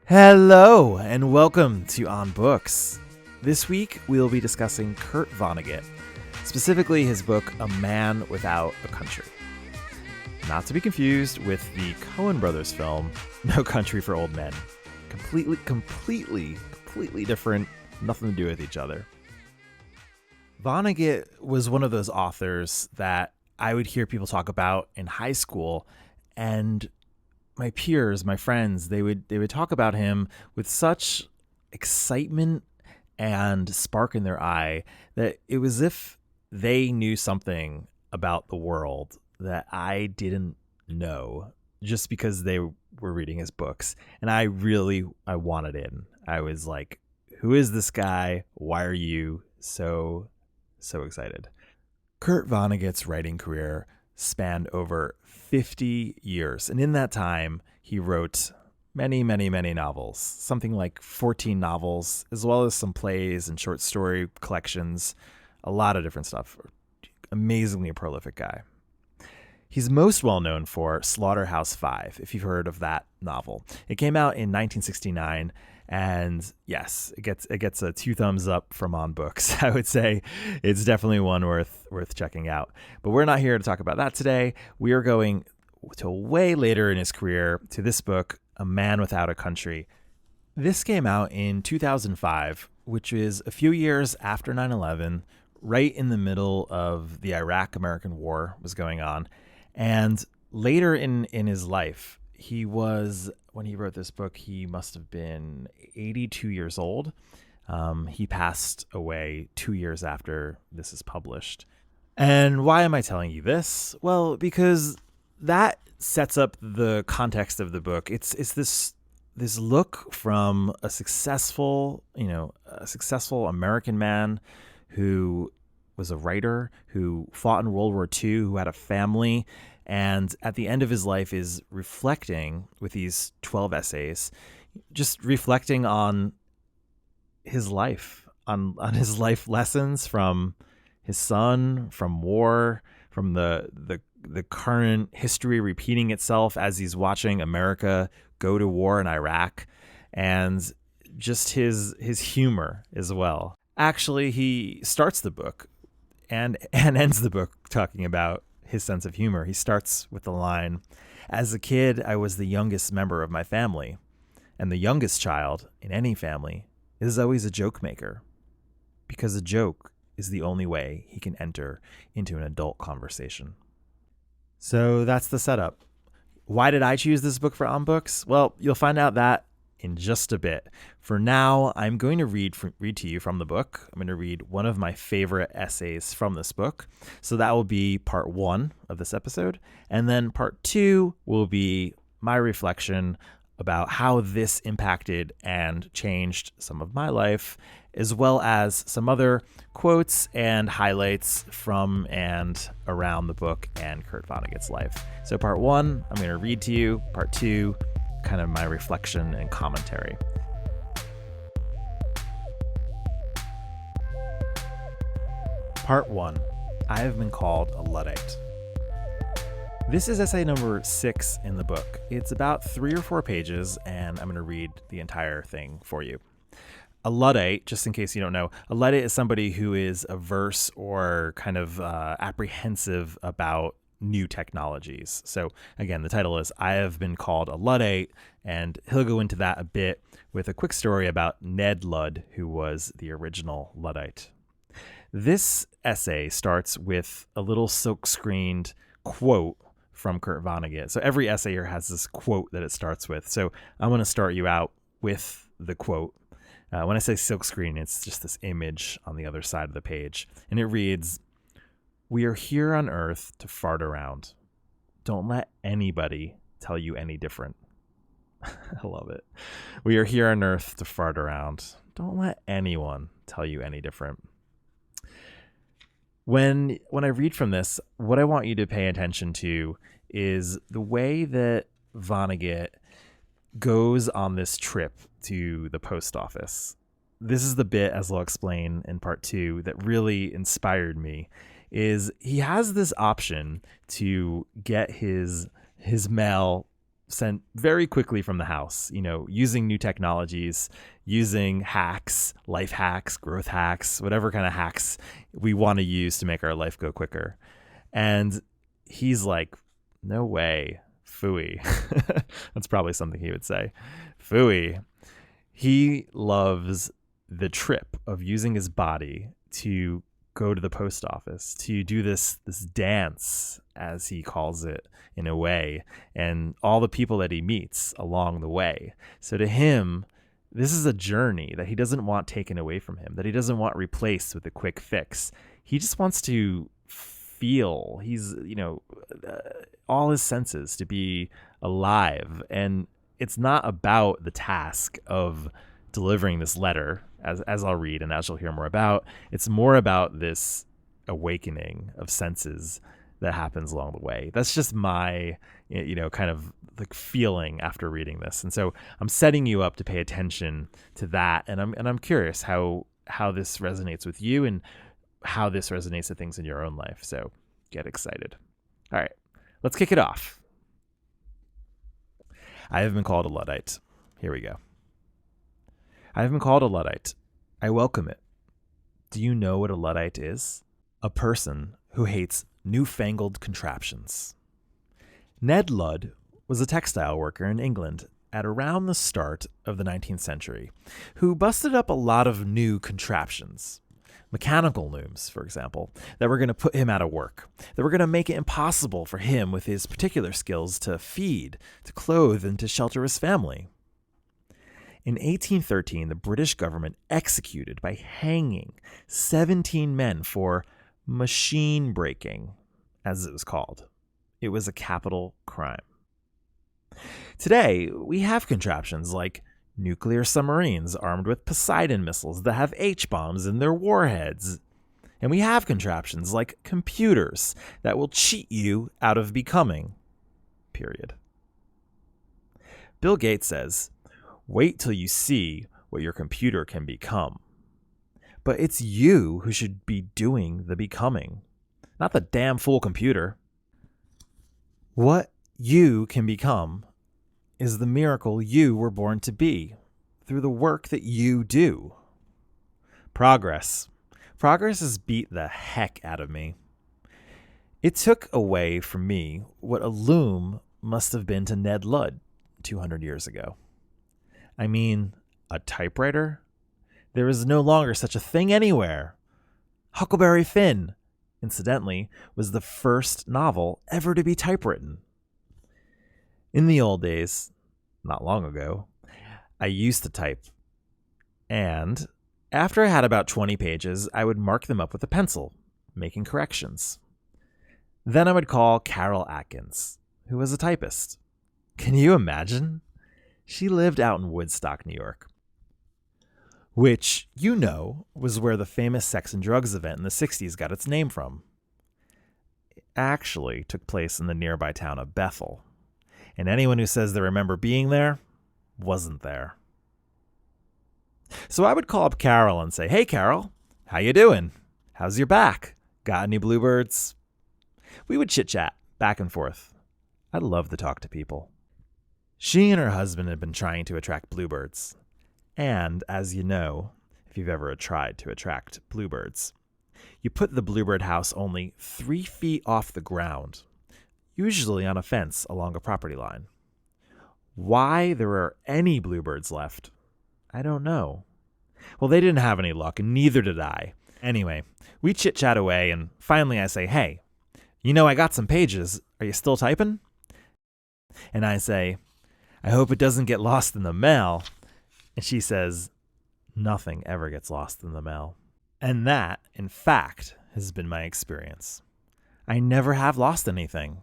Hello, and welcome to On Books. This week, we'll be discussing Kurt Vonnegut, specifically his book, A Man Without a Country. Not to be confused with the Coen brothers film, No Country for Old Men. Completely different, nothing to do with each other. Vonnegut was one of those authors that I would hear people talk about in high school, and my peers, my friends, they would talk about him with such excitement and spark in their eye that it was as if they knew something about the world that I didn't know just because they were reading his books. And I wanted in. I was like, who is this guy? Why are you so excited? Kurt Vonnegut's writing career spanned over 50 years. And in that time, he wrote many novels, something like 14 novels, as well as some plays and short story collections, a lot of different stuff. Amazingly prolific guy. He's most well known for Slaughterhouse-Five, if you've heard of that novel. It came out in 1969, and yes, it gets a 2 thumbs up from On Books. I would say it's definitely one worth checking out. But we're not here to talk about that today. We are going to way later in his career to this book, A Man Without a Country. This came out in 2005, which is a few years after 9/11, right in the middle of the Iraq-American War was going on. And later in his life, when he wrote this book, he must have been 82 years old. He passed away 2 years after this is published. And why am I telling you this? Well, because that sets up the context of the book. It's this look from a successful American man who was a writer, who fought in World War II, who had a family, and at the end of his life is reflecting with these 12 essays, just reflecting on his life, on his life lessons from his son, from war, from the current history repeating itself as he's watching America go to war in Iraq, and just his humor as well. Actually, he starts the book and ends the book talking about his sense of humor. He starts with the line, "As a kid, I was the youngest member of my family, and the youngest child in any family is always a joke maker, because a joke is the only way he can enter into an adult conversation." So that's the setup. Why did I choose this book for On Books? Well, you'll find out that in just a bit. For now, I'm going to read to you from the book. I'm going to read one of my favorite essays from this book. So that will be part 1 of this episode. And then part 2 will be my reflection about how this impacted and changed some of my life, as well as some other quotes and highlights from and around the book and Kurt Vonnegut's life. So part 1, I'm going to read to you. Part 2, kind of my reflection and commentary. Part 1, I have been called a Luddite. This is essay number 6 in the book. It's about 3 or 4 pages, and I'm going to read the entire thing for you. A Luddite, just in case you don't know, a Luddite is somebody who is averse or kind of apprehensive about new technologies. So again, the title is I Have Been Called a Luddite, and he'll go into that a bit with a quick story about Ned Ludd, who was the original Luddite. This essay starts with a little silk-screened quote from Kurt Vonnegut. So every essay here has this quote that it starts with. So I'm going to start you out with the quote. When I say silkscreen, it's just this image on the other side of the page. And it reads, "We are here on Earth to fart around. Don't let anybody tell you any different." I love it. We are here on Earth to fart around. Don't let anyone tell you any different. When I read from this, what I want you to pay attention to is the way that Vonnegut goes on this trip to the post office. This is the bit, as I'll explain in part 2, that really inspired me. Is he has this option to get his mail sent very quickly from the house, using new technologies, using hacks, life hacks, growth hacks, whatever kind of hacks we want to use to make our life go quicker. And he's like, no way, phooey. That's probably something he would say. Phooey. He loves the trip of using his body to go to the post office, to do this dance, as he calls it, in a way, and all the people that he meets along the way. So to him, this is a journey that he doesn't want taken away from him, that he doesn't want replaced with a quick fix. He just wants to feel. He's, all his senses to be alive. And it's not about the task of delivering this letter, as I'll read and as you'll hear more about. It's more about this awakening of senses that happens along the way. That's just my, kind of like feeling after reading this. And so I'm setting you up to pay attention to that. And I'm curious how this resonates with you and how this resonates with things in your own life. So get excited. All right, let's kick it off. I have been called a Luddite. Here we go. I have been called a Luddite. I welcome it. Do you know what a Luddite is? A person who hates newfangled contraptions. Ned Ludd was a textile worker in England at around the start of the 19th century who busted up a lot of new contraptions. Mechanical looms, for example, that were going to put him out of work, that were going to make it impossible for him with his particular skills to feed, to clothe, and to shelter his family. In 1813, the British government executed by hanging 17 men for machine breaking, as it was called. It was a capital crime. Today, we have contraptions like nuclear submarines armed with Poseidon missiles that have H-bombs in their warheads. And we have contraptions like computers that will cheat you out of becoming. Period. Bill Gates says, wait till you see what your computer can become. But it's you who should be doing the becoming, not the damn fool computer. What you can become is the miracle you were born to be through the work that you do. Progress. Progress has beat the heck out of me. It took away from me what a loom must have been to Ned Ludd 200 years ago. I mean, a typewriter? There is no longer such a thing anywhere. Huckleberry Finn, incidentally, was the first novel ever to be typewritten. In the old days, not long ago, I used to type. And after I had about 20 pages, I would mark them up with a pencil, making corrections. Then I would call Carol Atkins, who was a typist. Can you imagine? She lived out in Woodstock, New York, which, was where the famous sex and drugs event in the 60s got its name from. It actually took place in the nearby town of Bethel, and anyone who says they remember being there wasn't there. So I would call up Carol and say, hey, Carol, how you doing? How's your back? Got any bluebirds? We would chit-chat back and forth. I love to talk to people. She and her husband had been trying to attract bluebirds. And, as you know, if you've ever tried to attract bluebirds, you put the bluebird house only 3 feet off the ground, usually on a fence along a property line. Why there are any bluebirds left, I don't know. Well, they didn't have any luck, and neither did I. Anyway, we chit-chat away, and finally I say, hey, I got some pages. Are you still typing? And I say, I hope it doesn't get lost in the mail. And she says, nothing ever gets lost in the mail. And that, in fact, has been my experience. I never have lost anything.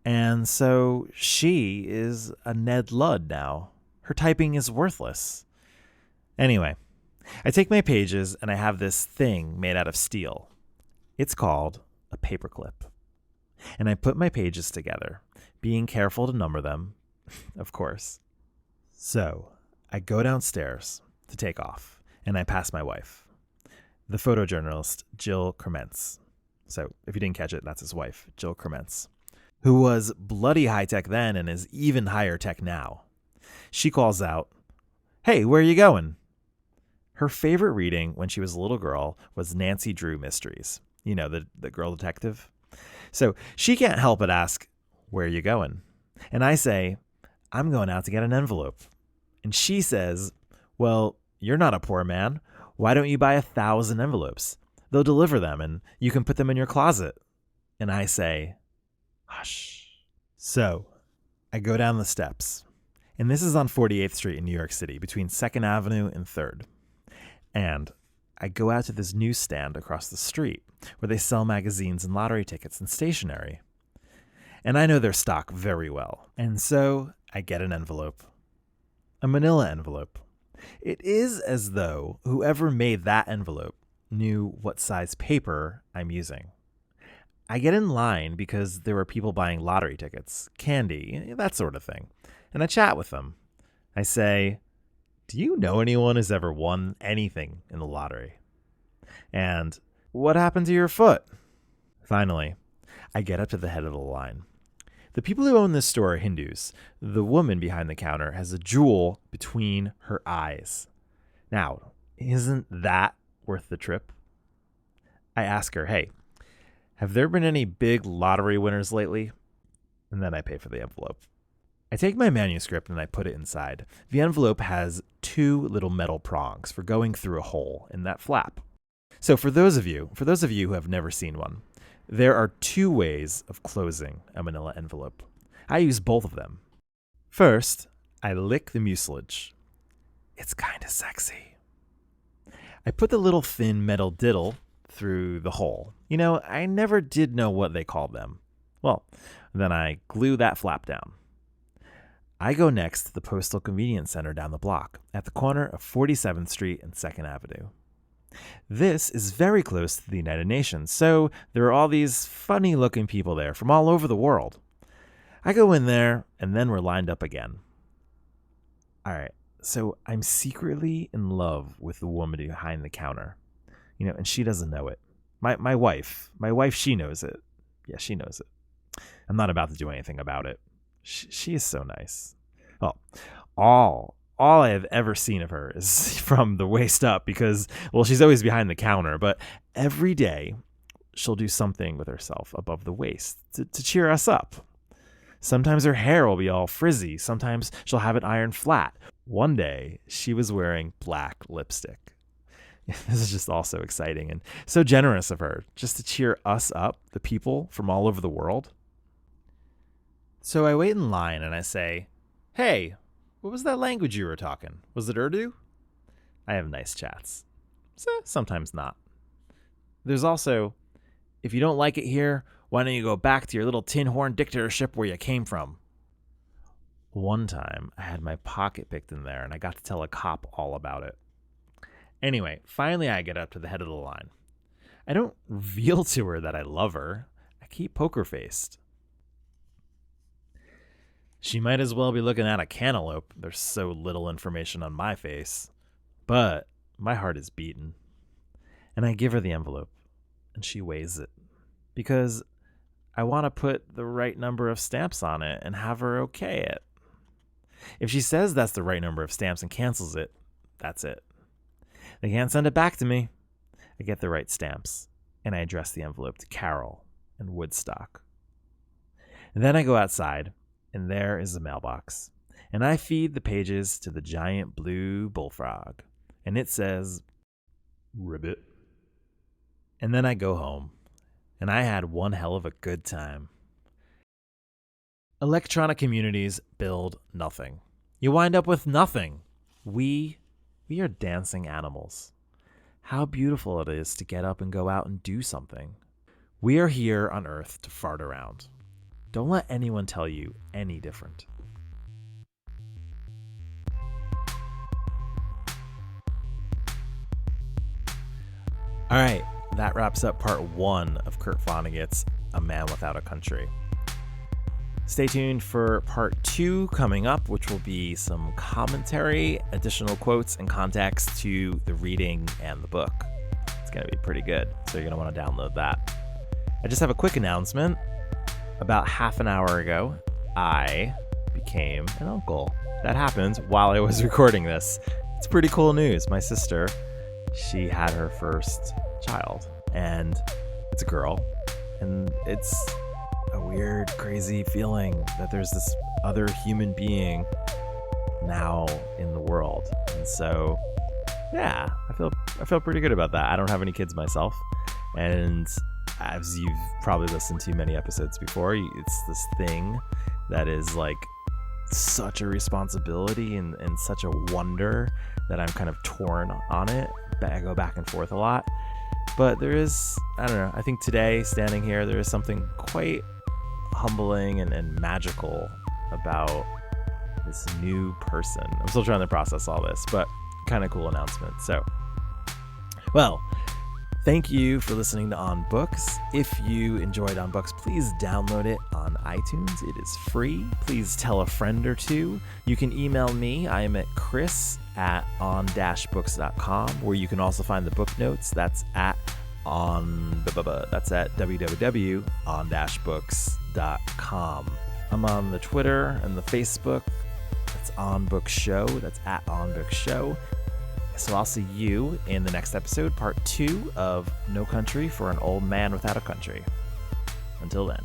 And so she is a Ned Ludd now. Her typing is worthless. Anyway, I take my pages and I have this thing made out of steel. It's called a paperclip. And I put my pages together, being careful to number them, of course. So I go downstairs to take off, and I pass my wife, the photojournalist Jill Krementz. So if you didn't catch it, that's his wife, Jill Krementz. who was bloody high tech then and is even higher tech now. She calls out, "Hey, where are you going?" Her favorite reading when she was a little girl was Nancy Drew Mysteries. You know, the girl detective. So she can't help but ask, "Where are you going?" And I say, "I'm going out to get an envelope." And she says, "Well, you're not a poor man. Why don't you buy 1,000 envelopes? They'll deliver them and you can put them in your closet." And I say, "Hush." So I go down the steps. And this is on 48th Street in New York City, between 2nd Avenue and 3rd. And I go out to this newsstand across the street where they sell magazines and lottery tickets and stationery. And I know their stock very well. And so I get an envelope. A manila envelope. It is as though whoever made that envelope knew what size paper I'm using. I get in line because there were people buying lottery tickets, candy, that sort of thing. And I chat with them. I say, "Do you know anyone who's ever won anything in the lottery? And what happened to your foot?" Finally, I get up to the head of the line. The people who own this store are Hindus. The woman behind the counter has a jewel between her eyes. Now, isn't that worth the trip? I ask her, "Hey, have there been any big lottery winners lately?" And then I pay for the envelope. I take my manuscript and I put it inside. The envelope has 2 little metal prongs for going through a hole in that flap. So for those of you who have never seen one, there are 2 ways of closing a manila envelope. I use both of them. First, I lick the mucilage. It's kind of sexy. I put the little thin metal diddle through the hole. You know, I never did know what they called them. Well, then I glue that flap down. I go next to the Postal Convenience Center down the block at the corner of 47th Street and 2nd Avenue. This is very close to the United Nations, so there are all these funny-looking people there from all over the world. I go in there, and then we're lined up again. All right, so I'm secretly in love with the woman behind the counter, and she doesn't know it. My wife, she knows it. Yeah, she knows it. I'm not about to do anything about it. She is so nice. Well, all I have ever seen of her is from the waist up because, well, she's always behind the counter, but every day she'll do something with herself above the waist to cheer us up. Sometimes her hair will be all frizzy. Sometimes she'll have it ironed flat. One day she was wearing black lipstick. This is just all so exciting and so generous of her just to cheer us up, the people from all over the world. So I wait in line and I say, "Hey, what was that language you were talking? Was it Urdu?" I have nice chats. Sometimes not. There's also, "If you don't like it here, why don't you go back to your little tin horn dictatorship where you came from?" One time I had my pocket picked in there and I got to tell a cop all about it. Anyway, finally I get up to the head of the line. I don't reveal to her that I love her. I keep poker faced. She might as well be looking at a cantaloupe. There's so little information on my face. But my heart is beaten. And I give her the envelope, and she weighs it. Because I want to put the right number of stamps on it and have her okay it. If she says that's the right number of stamps and cancels it, that's it. They can't send it back to me. I get the right stamps, and I address the envelope to Carol in Woodstock. And then I go outside, and there is the mailbox. And I feed the pages to the giant blue bullfrog. And it says, "Ribbit." And then I go home. And I had one hell of a good time. Electronic communities build nothing. You wind up with nothing. We are dancing animals. How beautiful it is to get up and go out and do something. We are here on Earth to fart around. Don't let anyone tell you any different. All right, that wraps up part 1 of Kurt Vonnegut's A Man Without a Country. Stay tuned for part 2 coming up, which will be some commentary, additional quotes, and context to the reading and the book. It's going to be pretty good, so you're going to want to download that. I just have a quick announcement. about half an hour ago, I became an uncle. That happened while I was recording this. It's pretty cool news. My sister, she had her first child, and it's a girl, and it's a weird, crazy feeling that there's this other human being now in the world. And so, yeah, I feel pretty good about that. I don't have any kids myself, and as you've probably listened to many episodes before, it's this thing that is like such a responsibility and such a wonder that I'm kind of torn on it. I go back and forth a lot, but there is, I don't know, I think today, standing here, there is something quite humbling and magical about this new person. I'm still trying to process all this, but kind of cool announcement. So, well, thank you for listening to On Books. If you enjoyed On Books, please download it on iTunes. It is free. Please tell a friend or two. You can email me. I am at chris@on-books.com, where you can also find the book notes. That's at www.on-books.com. I'm on the Twitter and the Facebook. That's On Book Show. That's at On Book Show. So I'll see you in the next episode, part 2 of No Country for an Old Man Without a Country. Until then.